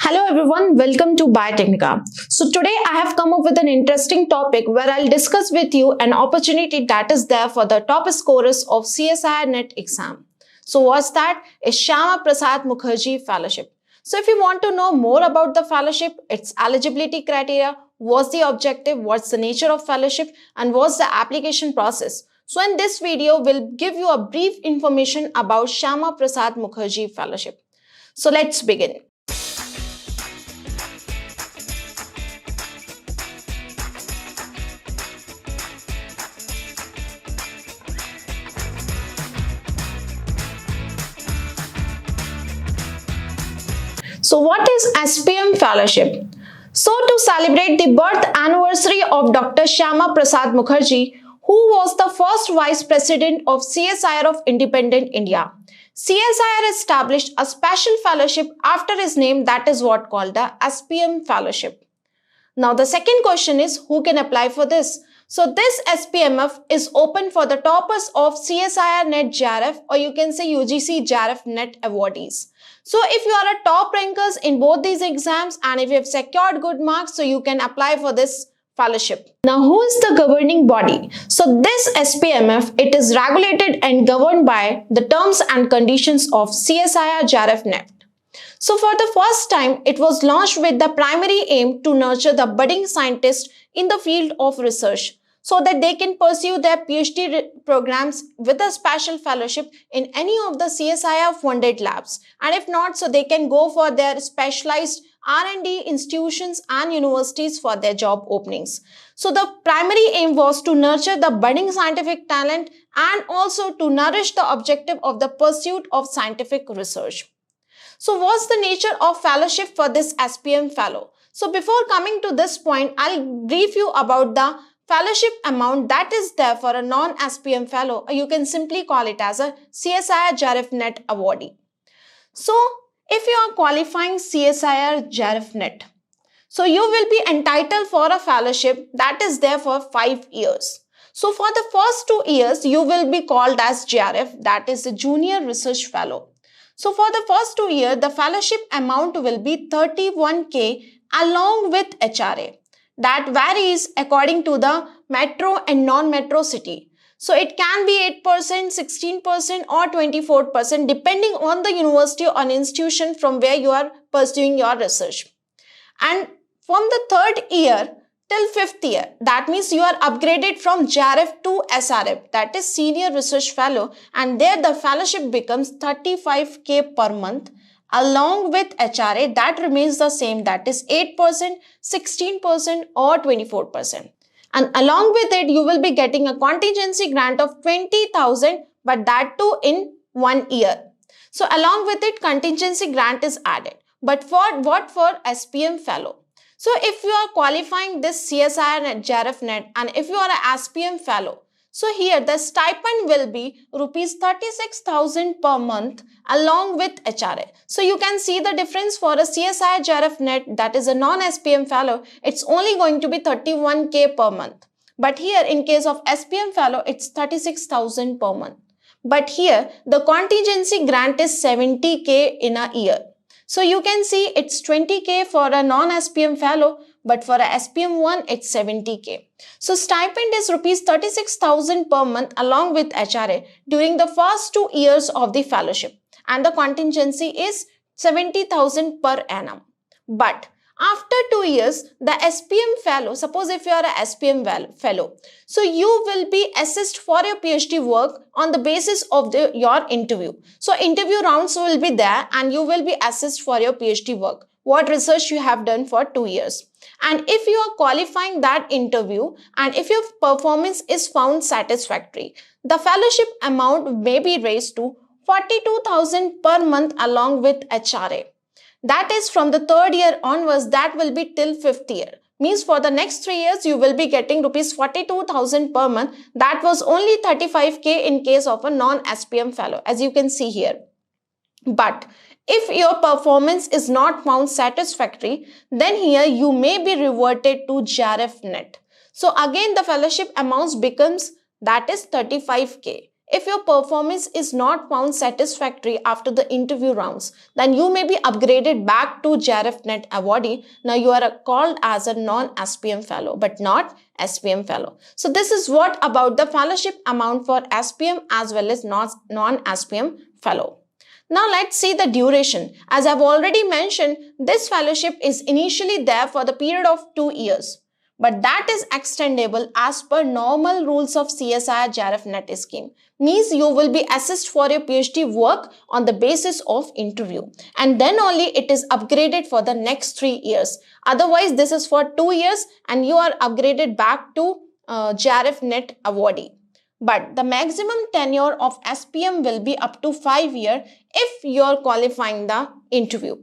Hello everyone, welcome to Biotechnica. So today I have come up with an interesting topic where I'll discuss with you an opportunity that is there for the top scorers of CSIR NET exam. So what's that? It's Shyama Prasad Mukherjee Fellowship. So if you want to know more about the fellowship, its eligibility criteria, what's the objective, what's the nature of fellowship, and what's the application process. So in this video, we'll give you a brief information about Shyama Prasad Mukherjee Fellowship. So let's begin. So what is SPM Fellowship? So to celebrate the birth anniversary of Dr. Shyama Prasad Mukherjee, who was the first Vice President of CSIR of Independent India, CSIR established a special fellowship after his name, that is what called the SPM Fellowship. Now the second question is, who can apply for this? So this SPMF is open for the toppers of CSIR NET JRF, or you can say UGC JRF NET awardees. So if you are a top rankers in both these exams and if you have secured good marks, so you can apply for this fellowship. Now who is the governing body? So this SPMF, it is regulated and governed by the terms and conditions of CSIR JRF NET. So for the first time, it was launched with the primary aim to nurture the budding scientists in the field of research so that they can pursue their PhD programs with a special fellowship in any of the CSIR funded labs. And if not, so they can go for their specialized R&D institutions and universities for their job openings. So the primary aim was to nurture the budding scientific talent and also to nourish the objective of the pursuit of scientific research. So what's the nature of fellowship for this SPM fellow? So before coming to this point, I'll brief you about the fellowship amount that is there for a non-SPM fellow, or you can simply call it as a CSIR JRF NET awardee. So if you are qualifying CSIR JRF NET, so you will be entitled for a fellowship that is there for 5 years. So for the first 2 years, you will be called as JRF, that is the Junior Research Fellow. So for the first 2 years, the fellowship amount will be 31K along with HRA. That varies according to the metro and non-metro city. So it can be 8%, 16% or 24% depending on the university or institution from where you are pursuing your research. And from the 3rd year till 5th year, that means you are upgraded from JRF to SRF, that is Senior Research Fellow, and there the fellowship becomes 35K per month along with HRA, that remains the same, that is 8%, 16% or 24%. And along with it, you will be getting a contingency grant of 20,000, but that too in 1 year. So along with it, contingency grant is added. But for what? For SPM fellow. So if you are qualifying this CSIR NET, JRF NET, and if you are a SPM fellow, so here the stipend will be rupees 36,000 per month along with HRA. So you can see the difference for a CSIR JRF NET, that is a non-SPM fellow, it's only going to be 31K per month. But here in case of SPM fellow, it's 36,000 per month. But here the contingency grant is 70K in a year. So you can see it's 20K for a non-SPM fellow, but for a SPM one, it's 70K. So stipend is rupees 36,000 per month along with HRA during the first 2 years of the fellowship. And the contingency is 70,000 per annum. But after 2 years, the SPM fellow, suppose if you are a SPM fellow, so you will be assessed for your PhD work on the basis of your interview. So interview rounds will be there and you will be assessed for your PhD work, what research you have done for 2 years. And if you are qualifying that interview and if your performance is found satisfactory, the fellowship amount may be raised to 42,000 per month along with HRA. That is from the 3rd year onwards, that will be till 5th year. Means for the next 3 years, you will be getting rupees 42,000 per month. That was only 35K in case of a non-SPM fellow, as you can see here. But if your performance is not found satisfactory, then here you may be reverted to JRF NET. So again, the fellowship amounts becomes, that is 35K. If your performance is not found satisfactory after the interview rounds, then you may be upgraded back to JRF-NET awardee. Now you are called as a non-SPM fellow, but not SPM fellow. So this is what about the fellowship amount for SPM as well as non-SPM fellow. Now let's see the duration. As I've already mentioned, this fellowship is initially there for the period of 2 years. But that is extendable as per normal rules of CSIR JRF-NET scheme. Means you will be assessed for your PhD work on the basis of interview. And then only it is upgraded for the next 3 years. Otherwise, this is for 2 years and you are upgraded back to JRF-NET awardee. But the maximum tenure of SPM will be up to 5 years if you are qualifying the interview.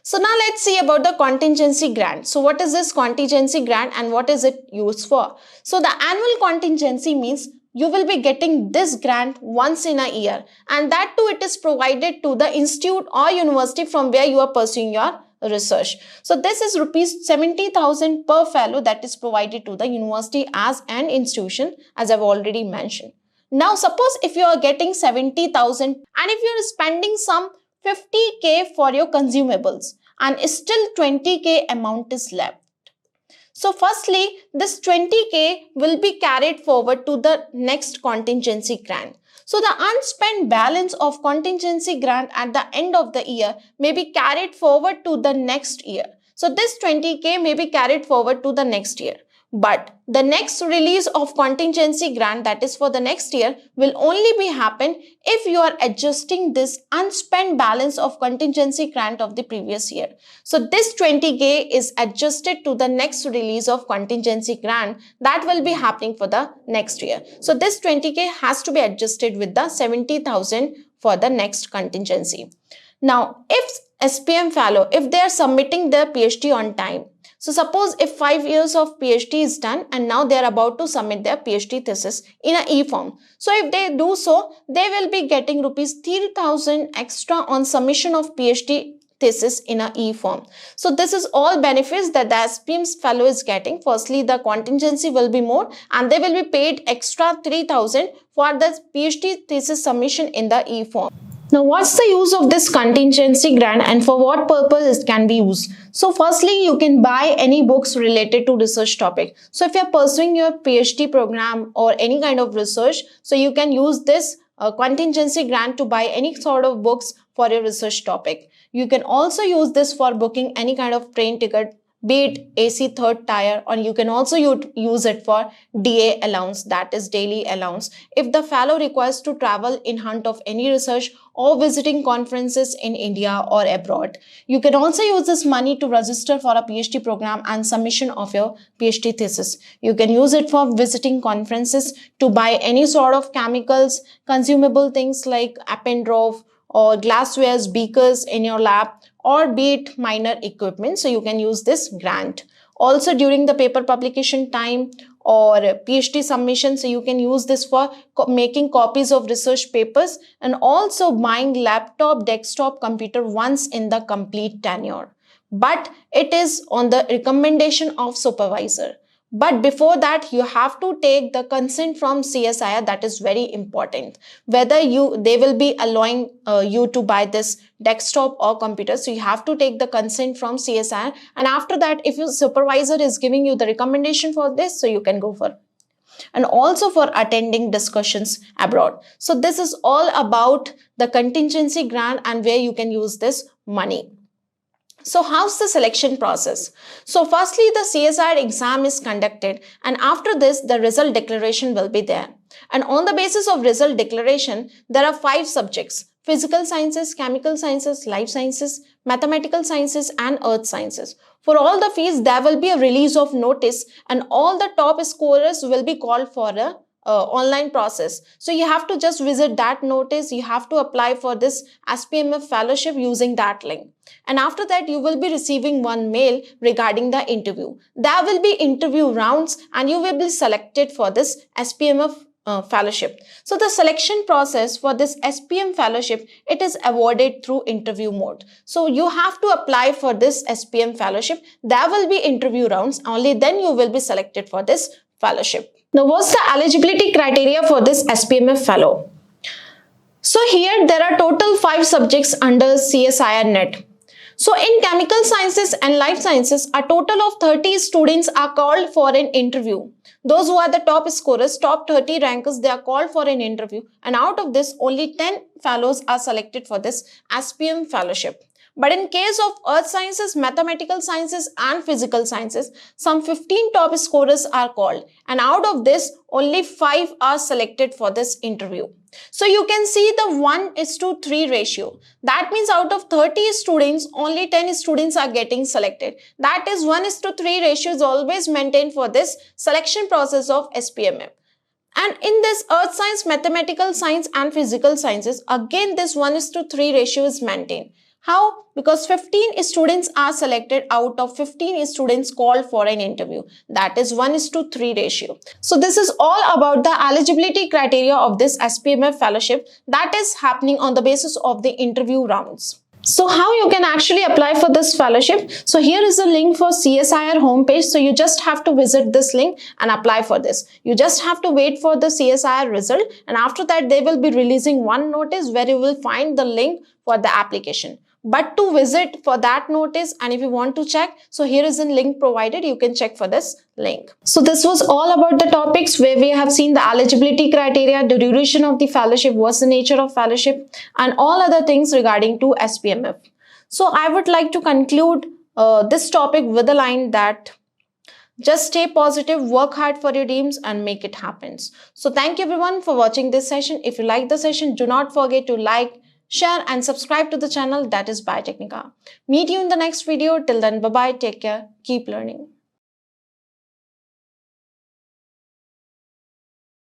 So now let's see about the contingency grant. So what is this contingency grant and what is it used for? So the annual contingency means you will be getting this grant once in a year, and that too it is provided to the institute or university from where you are pursuing your research. So this is rupees 70,000 per fellow that is provided to the university as an institution, as I've already mentioned. Now suppose if you are getting 70,000 and if you are spending some 50k for your consumables and still 20k amount is left. So firstly, this 20k will be carried forward to the next contingency grant. So the unspent balance of contingency grant at the end of the year may be carried forward to the next year. So this 20k may be carried forward to the next year. But the next release of contingency grant, that is for the next year, will only be happen if you are adjusting this unspent balance of contingency grant of the previous year. So this 20k is adjusted to the next release of contingency grant that will be happening for the next year. So this 20k has to be adjusted with the 70,000 for the next contingency. Now, if SPM fellow, if they are submitting their PhD on time, so suppose if 5 years of PhD is done and now they are about to submit their PhD thesis in an e-form. So if they do so, they will be getting rupees 3,000 extra on submission of PhD thesis in an e-form. So this is all benefits that the SPM fellow is getting. Firstly, the contingency will be more and they will be paid extra 3,000 for the PhD thesis submission in the e-form. Now, what's the use of this contingency grant and for what purpose it can be used? So, firstly, you can buy any books related to research topic. So, if you're pursuing your PhD program or any kind of research, so you can use this contingency grant to buy any sort of books for your research topic. You can also use this for booking any kind of train ticket, be it AC third tier, or you can also use it for DA allowance, that is daily allowance, if the fellow requires to travel in hunt of any research or visiting conferences in India or abroad. You can also use this money to register for a PhD program and submission of your PhD thesis. You can use it for visiting conferences, to buy any sort of chemicals, consumable things like appendrove or glasswares, beakers in your lab, or be it minor equipment. So you can use this grant. Also during the paper publication time or PhD submission, so you can use this for making copies of research papers and also buying laptop, desktop computer once in the complete tenure. But it is on the recommendation of supervisor. But before that, you have to take the consent from CSIR. That is very important. Whether they will be allowing you to buy this desktop or computer. So you have to take the consent from CSIR. And after that, if your supervisor is giving you the recommendation for this, so you can go for it. And also for attending discussions abroad. So this is all about the contingency grant and where you can use this money. So how's the selection process? So firstly, the CSIR exam is conducted and after this, the result declaration will be there. And on the basis of result declaration, there are 5 subjects: physical sciences, chemical sciences, life sciences, mathematical sciences and earth sciences. For all the fees, there will be a release of notice and all the top scorers will be called for a online process. So you have to just visit that notice. You have to apply for this SPMF fellowship using that link. And after that, you will be receiving one mail regarding the interview. There will be interview rounds and you will be selected for this SPMF fellowship. So the selection process for this SPM fellowship, it is awarded through interview mode. So you have to apply for this SPM fellowship. There will be interview rounds. Only then you will be selected for this fellowship. Now, what's the eligibility criteria for this SPMF fellow? So here there are total 5 subjects under CSIR net. So in chemical sciences and life sciences, a total of 30 students are called for an interview. Those who are the top scorers, top 30 rankers, they are called for an interview. And out of this, only 10 fellows are selected for this SPM fellowship. But in case of earth sciences, mathematical sciences and physical sciences, some 15 top scorers are called. And out of this, only 5 are selected for this interview. So you can see the 1:3 ratio. That means out of 30 students, only 10 students are getting selected. That is 1:3 ratio is always maintained for this selection process of SPMF. And in this earth science, mathematical science and physical sciences, again this 1:3 ratio is maintained. How? Because 15 students are selected out of 15 students called for an interview. That is 1:3 ratio. So this is all about the eligibility criteria of this SPMF fellowship that is happening on the basis of the interview rounds. So how you can actually apply for this fellowship? So here is the link for CSIR homepage. So you just have to visit this link and apply for this. You just have to wait for the CSIR result, and after that they will be releasing one notice where you will find the link for the application. But to visit for that notice, and if you want to check, so here is a link provided, you can check for this link. So this was all about the topics where we have seen the eligibility criteria, the duration of the fellowship, what's the nature of fellowship, and all other things regarding to SPMF. So I would like to conclude this topic with a line that just stay positive, work hard for your dreams and make it happen. So thank you everyone for watching this session. If you like the session, do not forget to like, share and subscribe to the channel, that is Biotechnica. Meet you in the next video. Till then, bye-bye. Take care. Keep learning.